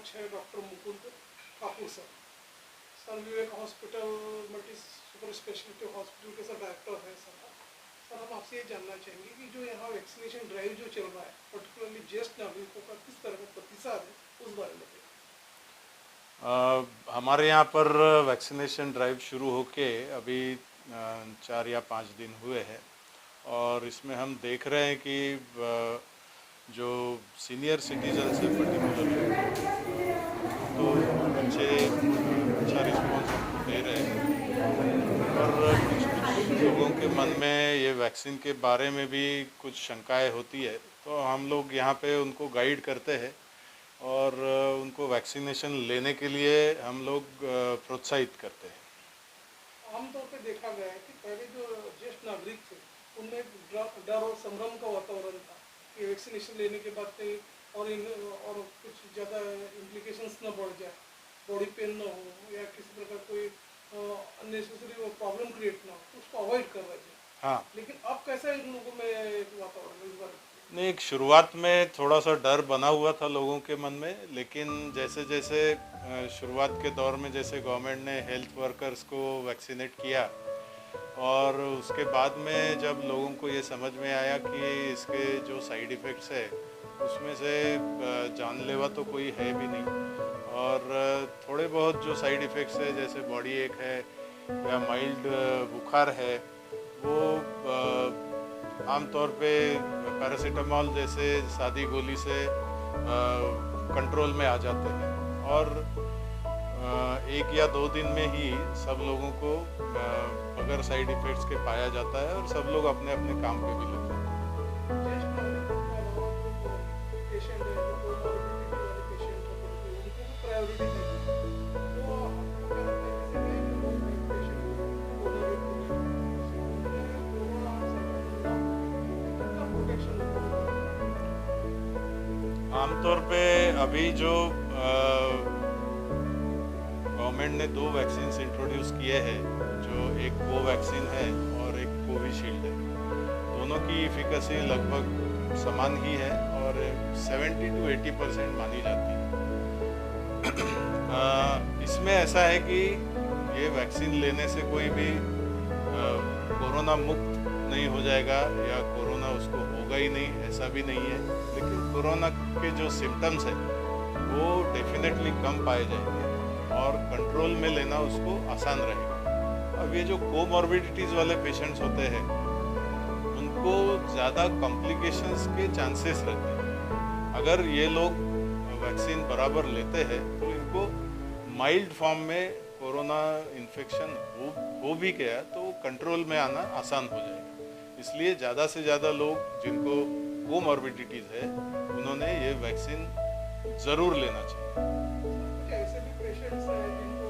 Coach है doctor Mukund Thakur sir. Sir Vivek hospital multi super speciality hospital के sir director हैं sir. Sir हम आपसे ये जानना चाहेंगे कि जो यहाँ वैक्सीनेशन ड्राइव जो चल रहा है पर्टिकुलरली ज्येष्ठ नागरिकों का किस तरह का प्रतिशत है उस बारे में बताइए। हमारे यहाँ पर वैक्सीनेशन ड्राइव शुरू होके अभी 4 या 5 दिन हुए हैं और इसमें हम देख रहे हैं कि जो सीनियर सिटीजन्स है पर्टिकुलरली तो अच्छे अच्छा रिस्पॉन्स हमको दे रहे हैं। पर कुछ कुछ लोगों के मन में ये वैक्सीन के बारे में भी कुछ शंकाएं होती है, तो हम लोग यहाँ पे उनको गाइड करते हैं और उनको वैक्सीनेशन लेने के लिए हम लोग प्रोत्साहित करते हैं। आमतौर पे देखा गया है कि पहले जो ज्येष्ठ नागरिक थे उनमें डर और संभ्रम का वातावरण था कि वैक्सीनेशन लेने के बाद कहीं और कुछ ज़्यादा इम्प्लीकेशंस न बढ़ जाए, बॉडी पेन न हो या किसी प्रकार कोई अननेसेसरी प्रॉब्लम क्रिएट ना हो, तो उसको अवॉइड कर रहे थे। हाँ, लेकिन अब कैसा इन लोगों में एक वातावरण इस बार? नहीं, एक शुरुआत में थोड़ा सा डर बना हुआ था लोगों के मन में, लेकिन जैसे जैसे शुरुआत के दौर में जैसे गवर्नमेंट ने हेल्थ वर्कर्स को वैक्सीनेट किया और उसके बाद में जब लोगों को ये समझ में आया कि इसके जो साइड इफ़ेक्ट्स है उसमें से जानलेवा तो कोई है भी नहीं और थोड़े बहुत जो साइड इफ़ेक्ट्स है जैसे बॉडी एक है या माइल्ड बुखार है वो आमतौर पे पैरासीटामोल जैसे सादी गोली से कंट्रोल में आ जाते हैं और 1 या 2 दिन में ही सब लोगों को अगर साइड इफ़ेक्ट्स के पाया जाता है और सब लोग अपने अपने काम पे भी लग जाते हैं। ज्येष्ठ नागरिकों के अलावा जो पेशेंट है, जो कोमॉर्बिडिटी वाले पेशेंट है, उनको भी प्रायोरिटी दी गई है। तो आपको क्या लगता है जैसे कि जो पेशेंट कोमॉर्बिड कोरोना संक्रमण ना हो, कितना प्रोटेक्शन होगा? आमतौर पे अभी जो गवर्नमेंट ने 2 वैक्सीन इंट्रोड्यूस किए हैं, जो एक कोवैक्सीन है और एक कोविशील्ड है। दोनों की एफिकेसी लगभग समान ही है और 70 to 80% मानी जाती है। इसमें ऐसा है कि ये वैक्सीन लेने से कोई भी कोरोना मुक्त नहीं हो जाएगा या कोरोना उसको होगा ही नहीं, ऐसा भी नहीं है, लेकिन कोरोना के जो सिम्टम्स हैं वो डेफिनेटली कम पाए जाएंगे और कंट्रोल में लेना उसको आसान रहेगा। अब ये जो कोमॉर्बिडिटीज़ वाले पेशेंट्स होते हैं उनको ज़्यादा कॉम्प्लिकेशंस के चांसेस रहते हैं। अगर ये लोग वैक्सीन बराबर लेते हैं तो इनको माइल्ड फॉर्म में कोरोना इन्फेक्शन हो भी गया तो कंट्रोल में आना आसान हो जाएगा। इसलिए ज़्यादा से ज़्यादा लोग जिनको कोमॉर्बिडिटीज़ है उन्होंने ये वैक्सीन ज़रूर लेना चाहिए। कुछ ऐसे भी पेशेंट्स हैं जिनको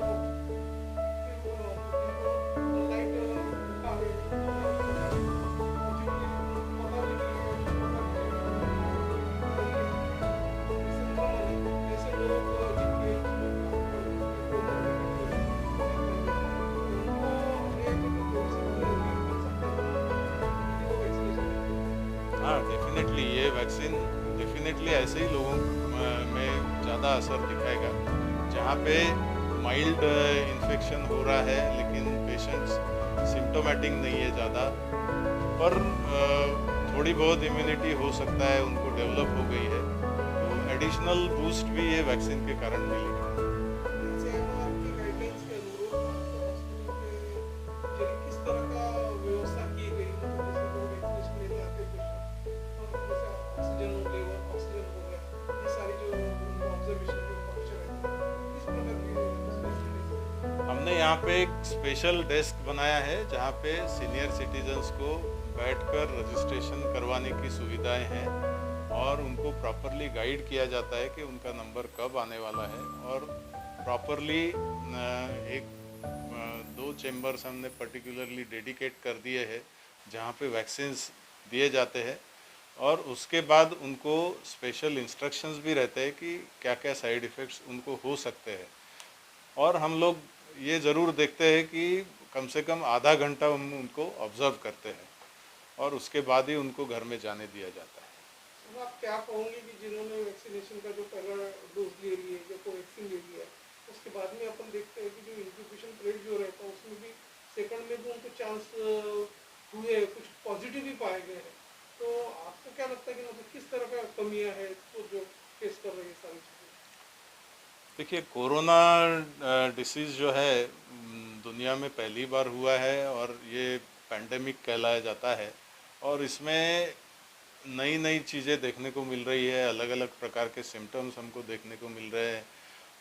लाइट बुखार है, पता भी नहीं है, संक्रमण है, ऐसे लोग जिनके हाँ, डेफिनेटली ये वैक्सीन डेफिनेटली ऐसे ही लोगों में ज़्यादा असर दिखाएगा जहाँ पे माइल्ड इन्फेक्शन हो रहा है लेकिन पेशेंट्स सिम्टोमेटिक नहीं है ज़्यादा, पर थोड़ी बहुत इम्यूनिटी हो सकता है उनको डेवलप हो गई है, तो एडिशनल बूस्ट भी ये वैक्सीन के कारण मिलेगा। जैसे आपकी गाइडलाइंस के अनुरूप हॉस्पिटल के जरिए किस तरह का व्यवस्था की गई, मतलब जैसे लोग वैक्सीनेशन लेने आते पेशेंट और जैसे ऑक्सीजन लेवल ऑक्सीजन हो गया, ये सारी जो ऑब्जर्वेशन जो फंक्शन है किस प्रकार की फैसिलिटीज? हमने यहाँ पे एक स्पेशल डेस्क बनाया है जहाँ पे सीनियर सिटीजन्स को बैठकर रजिस्ट्रेशन करवाने की सुविधाएं हैं और उनको प्रॉपरली गाइड किया जाता है कि उनका नंबर कब आने वाला है और प्रॉपरली एक 2 चेम्बर्स हमने पर्टिकुलरली डेडिकेट कर दिए हैं जहाँ पे वैक्सीन्स दिए जाते हैं और उसके बाद उनको स्पेशल इंस्ट्रक्शंस भी रहते हैं कि क्या क्या साइड इफ़ेक्ट्स उनको हो सकते हैं और हम लोग ये ज़रूर देखते हैं कि कम से कम आधा घंटा हम उनको ऑब्ज़र्व करते हैं और उसके बाद ही उनको घर में जाने दिया जाता है। तो आप क्या कहोगे कि जिन्होंने वैक्सीनेशन का जो पहला डोज ले लिए जो कोवैक्सीन ले लिया है, उसके बाद में अपन देखते हैं कि जो इंक्यूबेशन पीरियड जो रहता है उसमें भी सेकंड में भी उनको चांस हुए, कुछ पॉजिटिव भी पाए गए हैं। तो आपको क्या लगता है कि मतलब किस तरह का कमियां है तो जो फेस कर रही है सारी चीज़ें? देखिए, कोरोना डिसीज़ जो है दुनिया में पहली बार हुआ है और ये पैंडेमिक कहलाया जाता है। और इसमें नई नई चीज़ें देखने को मिल रही है, अलग अलग प्रकार के सिम्टम्स हमको देखने को मिल रहे हैं।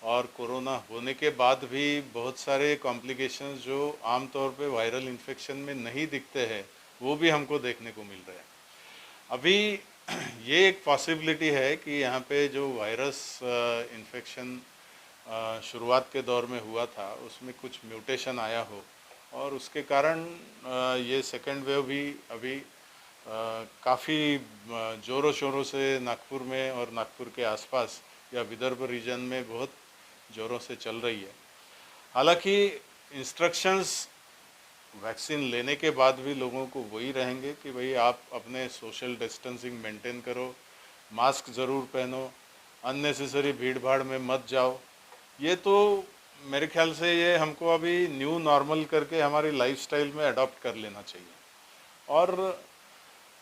और कोरोना होने के बाद भी बहुत सारे कॉम्प्लिकेशंस जो आमतौर पे वायरल इन्फेक्शन में नहीं दिखते हैं, वो भी हमको देखने को मिल रहे हैं। अभी ये एक पॉसिबिलिटी है कि यहाँ पे जो वायरस इन्फेक्शन शुरुआत के दौर में हुआ था उसमें कुछ म्यूटेशन आया हो और उसके कारण ये सेकेंड वेव भी अभी काफ़ी ज़ोरों शोरों से नागपुर में और नागपुर के आसपास या विदर्भ रीजन में बहुत ज़ोरों से चल रही है। हालांकि इंस्ट्रक्शंस वैक्सीन लेने के बाद भी लोगों को वही रहेंगे कि भाई आप अपने सोशल डिस्टेंसिंग मेंटेन करो, मास्क ज़रूर पहनो, अननेसेसरी भीड़ भाड़ में मत जाओ। ये तो मेरे ख्याल से ये हमको अभी न्यू नॉर्मल करके हमारी लाइफस्टाइल में अडॉप्ट कर लेना चाहिए। और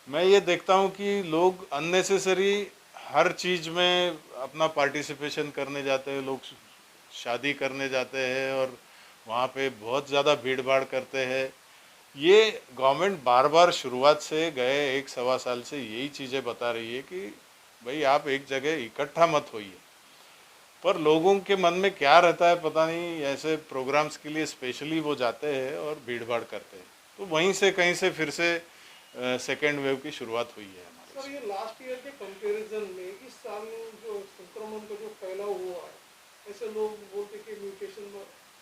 मैं ये देखता हूँ कि लोग अननेसेसरी हर चीज़ में अपना पार्टिसिपेशन करने जाते हैं, लोग शादी करने जाते हैं और वहाँ पे बहुत ज़्यादा भीड़ भाड़ करते हैं। ये गवर्नमेंट बार बार शुरुआत से गए 1 सवा साल से यही चीज़ें बता रही है कि भाई आप एक जगह इकट्ठा मत होइए, पर लोगों के मन में क्या रहता है पता नहीं, ऐसे प्रोग्राम्स के लिए स्पेशली वो जाते हैं और भीड़ भाड़ करते हैं। तो वहीं से कहीं से फिर से सेकेंड वेव की शुरुआत हुई है हमारे। सर, ये लास्ट ईयर के कंपैरिजन में इस साल जो संक्रमण का जो फैलाव हुआ है, ऐसे लोग बोलते कि म्यूटेशन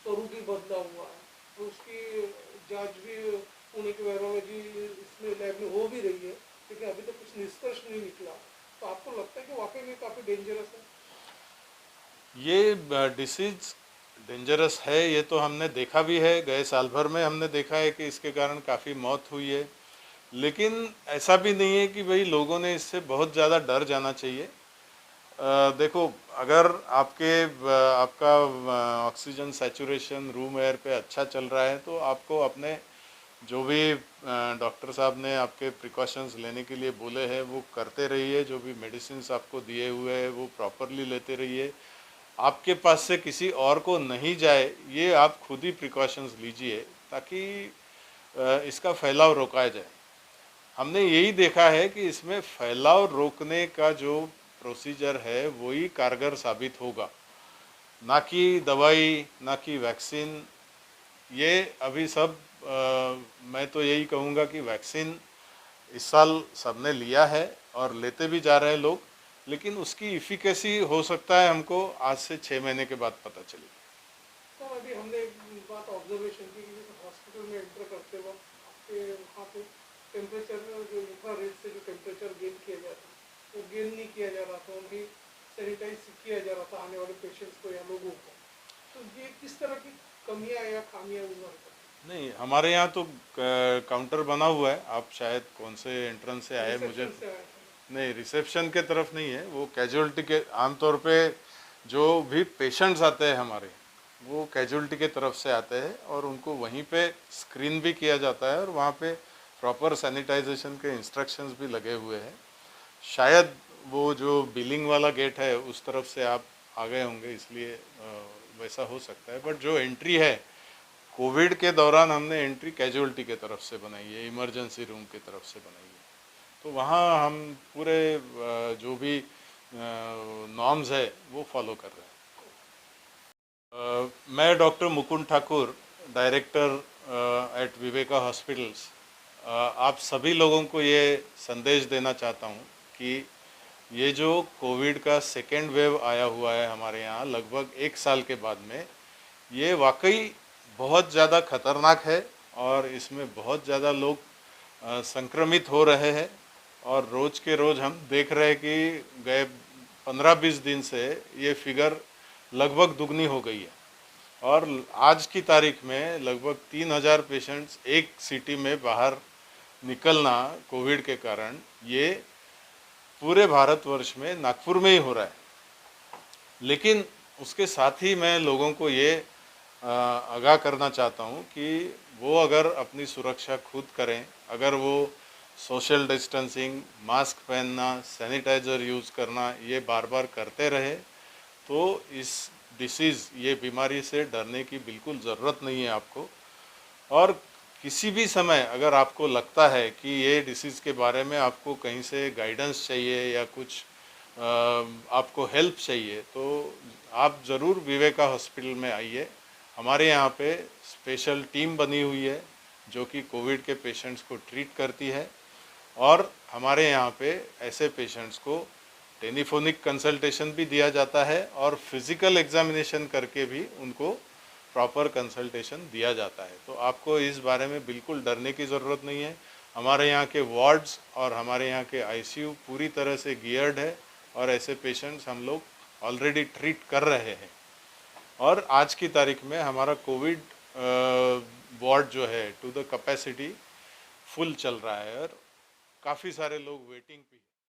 स्वरूप ही बदला हुआ है, तो उसकी जांच भी पुणे की वायरोलॉजी इसमें लैब में हो भी रही है, लेकिन अभी तक कुछ निष्कर्ष नहीं निकला। तो आपको लगता है कि वाकई में काफ़ी डेंजरस है? ये डिसीज डेंजरस है, ये तो हमने देखा भी है। गए साल भर में हमने देखा है कि इसके कारण काफ़ी मौत हुई है, लेकिन ऐसा भी नहीं है कि भाई लोगों ने इससे बहुत ज़्यादा डर जाना चाहिए। देखो, अगर आपका ऑक्सीजन सैचुरेशन रूम एयर पे अच्छा चल रहा है तो आपको अपने जो भी डॉक्टर साहब ने आपके प्रिकॉशंस लेने के लिए बोले हैं वो करते रहिए। जो भी मेडिसिन आपको दिए हुए हैं वो प्रॉपरली लेते रहिए। आपके पास से किसी और को नहीं जाए ये आप खुद ही प्रिकॉशंस लीजिए ताकि इसका फैलाव रोका जाए। हमने यही देखा है कि इसमें फैलाव रोकने का जो प्रोसीजर है वही कारगर साबित होगा, ना कि दवाई, ना कि वैक्सीन। ये अभी सब मैं तो यही कहूँगा कि वैक्सीन इस साल सबने लिया है और लेते भी जा रहे हैं लोग, लेकिन उसकी इफिकेसी हो सकता है हमको आज से 6 महीने के बाद पता चले। तो अभी हमने एक बात ऑब्जर्वेशन की कि हॉस्पिटल में एंटर करते वक्त आपके वहाँ पे टेम्परेचर, जो इंफ्रारेड से जो टेम्परेचर गेन किया जाता है वो गेन नहीं किया जा रहा था, उनकी सैनिटाइज किया जा रहा था आने वाले पेशेंट्स को या लोगों को। तो ये किस तरह की कमियां या खामियां उभर कर? नहीं, हमारे यहाँ तो काउंटर बना हुआ है। आप शायद कौन से एंट्रेंस से आए, मुझे नहीं, रिसेप्शन के तरफ नहीं है, वो कैजुअलिटी के आमतौर पे जो भी पेशेंट्स आते हैं हमारे वो कैजुअलिटी के तरफ से आते हैं और उनको वहीं पे स्क्रीन भी किया जाता है और वहाँ पे प्रॉपर सैनिटाइजेशन के इंस्ट्रक्शंस भी लगे हुए हैं। शायद वो जो बिलिंग वाला गेट है उस तरफ से आप आ गए होंगे, इसलिए वैसा हो सकता है। बट जो एंट्री है, कोविड के दौरान हमने एंट्री कैजुअलिटी के तरफ से बनाई है, इमरजेंसी रूम की तरफ से बनाई है। तो वहाँ हम पूरे जो भी नॉर्म्स है वो फॉलो कर रहे हैं। मैं doctor Mukund Thakur, director at Viveka hospitals, आप सभी लोगों को ये संदेश देना चाहता हूँ कि ये जो कोविड का सेकेंड वेव आया हुआ है हमारे यहाँ लगभग 1 साल के बाद में, ये वाकई बहुत ज़्यादा खतरनाक है और इसमें बहुत ज़्यादा लोग संक्रमित हो रहे हैं। और रोज़ के रोज़ हम देख रहे हैं कि गए 15-20 दिन से ये फिगर लगभग दुगनी हो गई है और आज की तारीख में लगभग 3000 पेशेंट्स एक सिटी में बाहर निकलना कोविड के कारण, ये पूरे भारतवर्ष में नागपुर में ही हो रहा है। लेकिन उसके साथ ही मैं लोगों को ये आगाह करना चाहता हूँ कि वो अगर अपनी सुरक्षा खुद करें, अगर वो सोशल डिस्टेंसिंग, मास्क पहनना, सैनिटाइज़र यूज़ करना ये बार बार करते रहे तो इस डिसीज़, ये बीमारी से डरने की बिल्कुल ज़रूरत नहीं है आपको। और किसी भी समय अगर आपको लगता है कि ये डिसीज़ के बारे में आपको कहीं से गाइडेंस चाहिए या कुछ आपको हेल्प चाहिए तो आप ज़रूर विवेका हॉस्पिटल में आइए। हमारे यहाँ पे स्पेशल टीम बनी हुई है जो कि कोविड के पेशेंट्स को ट्रीट करती है और हमारे यहाँ पे ऐसे पेशेंट्स को टेलीफोनिक कंसल्टेशन भी दिया जाता है और फिज़िकल एग्जामिनेशन करके भी उनको प्रॉपर कंसल्टेशन दिया जाता है। तो आपको इस बारे में बिल्कुल डरने की ज़रूरत नहीं है। हमारे यहाँ के वार्ड्स और हमारे यहाँ के आईसीयू पूरी तरह से गियर्ड है और ऐसे पेशेंट्स हम लोग ऑलरेडी ट्रीट कर रहे हैं। और आज की तारीख में हमारा कोविड वार्ड जो है टू द कैपेसिटी फुल चल रहा है और काफ़ी सारे लोग वेटिंग पे।